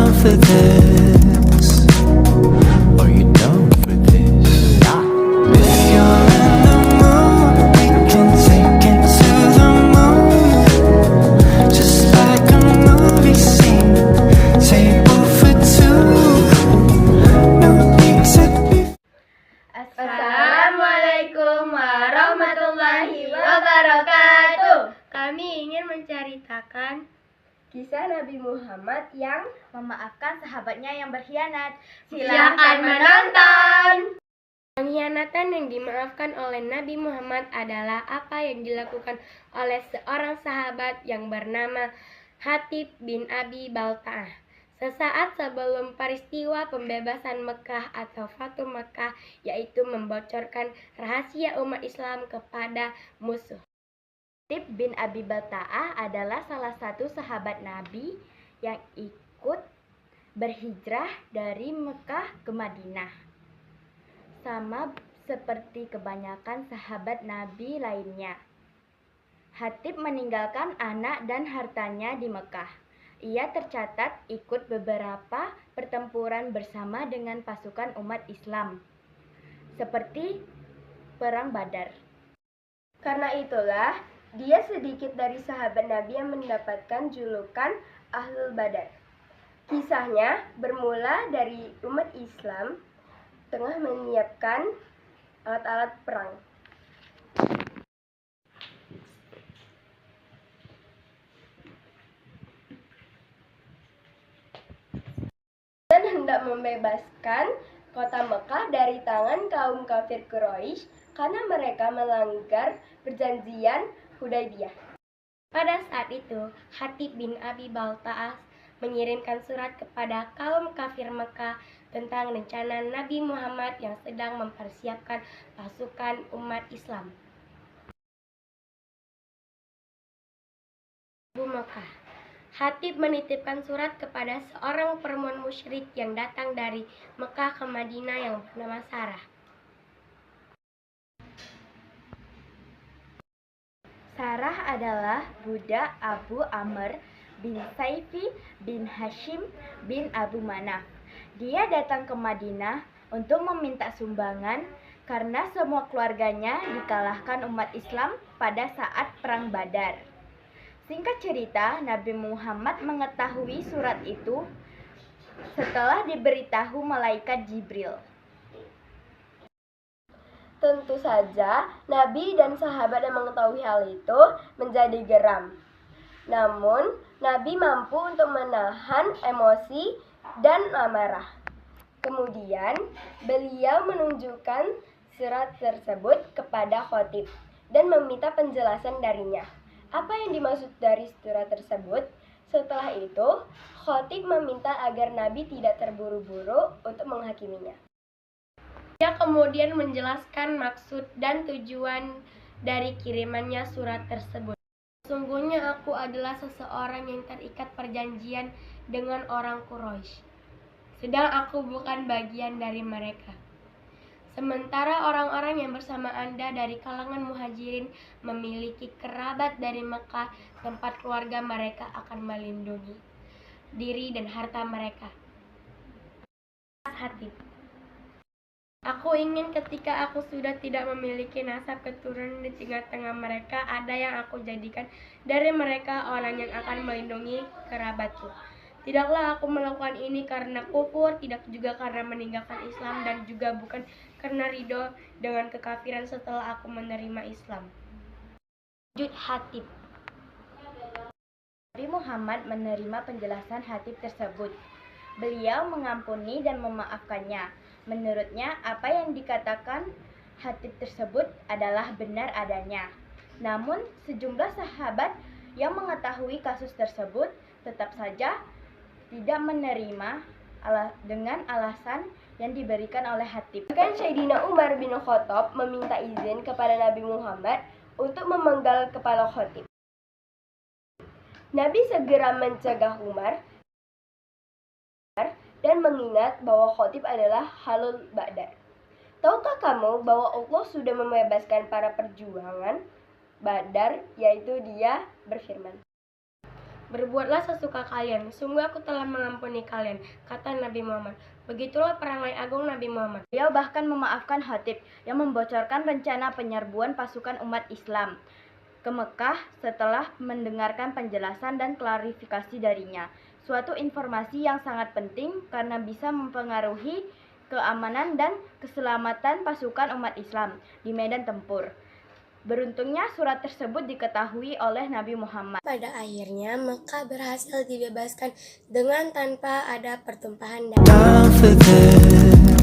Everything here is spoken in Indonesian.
down for this? Are you down for this? If you're in the mood, we can take it to the moon. Just like a movie scene, table for two. No need to be. Assalamualaikum warahmatullahi wabarakatuh. Kami ingin menceritakan kisah Nabi Muhammad yang memaafkan sahabatnya yang berkhianat. Silakan menonton. Pengkhianatan yang dimaafkan oleh Nabi Muhammad adalah apa yang dilakukan oleh seorang sahabat yang bernama Hatib bin Abi Balta'ah sesaat sebelum peristiwa pembebasan Mekah atau Fatu Mekah, yaitu membocorkan rahasia umat Islam kepada musuh. Hatib bin Abi Balta'ah adalah salah satu sahabat Nabi yang ikut berhijrah dari Mekah ke Madinah. Sama seperti kebanyakan sahabat Nabi lainnya, Hatib meninggalkan anak dan hartanya di Mekah. Ia tercatat ikut beberapa pertempuran bersama dengan pasukan umat Islam, seperti Perang Badar. Karena itulah, dia sedikit dari sahabat Nabi yang mendapatkan julukan Ahlul Badar. Kisahnya bermula dari umat Islam tengah menyiapkan alat-alat perang. Dan hendak membebaskan kota Mekah dari tangan kaum kafir Quraisy karena mereka melanggar perjanjian Hudaybiyah. Pada saat itu, Hatib bin Abi Balta'ah mengirimkan surat kepada kaum kafir Mekah tentang rencana Nabi Muhammad yang sedang mempersiapkan pasukan umat Islam. Mekah. Hatib menitipkan surat kepada seorang perempuan musyrik yang datang dari Mekah ke Madinah yang bernama Sarah. Sarah adalah budak Abu Amr bin Saifi bin Hashim bin Abu Manaf. Dia datang ke Madinah untuk meminta sumbangan karena semua keluarganya dikalahkan umat Islam pada saat Perang Badar. Singkat cerita, Nabi Muhammad mengetahui surat itu setelah diberitahu malaikat Jibril. Tentu saja, Nabi dan sahabat yang mengetahui hal itu menjadi geram. Namun, Nabi mampu untuk menahan emosi dan amarah. Kemudian, beliau menunjukkan surat tersebut kepada Khatib dan meminta penjelasan darinya. Apa yang dimaksud dari surat tersebut? Setelah itu, Khatib meminta agar Nabi tidak terburu-buru untuk menghakiminya. Dia kemudian menjelaskan maksud dan tujuan dari kirimannya surat tersebut. Sesungguhnya aku adalah seseorang yang terikat perjanjian dengan orang Quraisy, sedang aku bukan bagian dari mereka. Sementara orang-orang yang bersama Anda dari kalangan muhajirin memiliki kerabat dari Mekah, tempat keluarga mereka akan melindungi diri dan harta mereka. Hatib. Aku ingin ketika aku sudah tidak memiliki nasab keturunan di tengah-tengah mereka, ada yang aku jadikan dari mereka orang yang akan melindungi kerabatku. Tidaklah aku melakukan ini karena kufur, tidak juga karena meninggalkan Islam, dan juga bukan karena ridho dengan kekafiran setelah aku menerima Islam. Wujud Hatib. Nabi Muhammad menerima penjelasan Hatib tersebut. Beliau mengampuni dan memaafkannya. Menurutnya, apa yang dikatakan Hatib tersebut adalah benar adanya. Namun, sejumlah sahabat yang mengetahui kasus tersebut tetap saja tidak menerima dengan alasan yang diberikan oleh Hatib. Bahkan Sayyidina Umar bin Khattab meminta izin kepada Nabi Muhammad untuk memenggal kepala Khatib. Nabi segera mencegah Umar dan mengingat bahwa Khatib adalah Ahlul Badar. Tahukah kamu bahwa Allah sudah membebaskan para perjuangan Badar, yaitu Dia berfirman, Berbuatlah sesuka kalian, sungguh aku telah mengampuni kalian, kata Nabi Muhammad. Begitulah perangai agung Nabi Muhammad. Beliau bahkan memaafkan Hatib yang membocorkan rencana penyerbuan pasukan umat Islam ke Mekah setelah mendengarkan penjelasan dan klarifikasi darinya. Suatu informasi yang sangat penting karena bisa mempengaruhi keamanan dan keselamatan pasukan umat Islam di medan tempur. Beruntungnya surat tersebut diketahui oleh Nabi Muhammad. Pada akhirnya Mekah berhasil dibebaskan dengan tanpa ada pertumpahan darah. Down for this.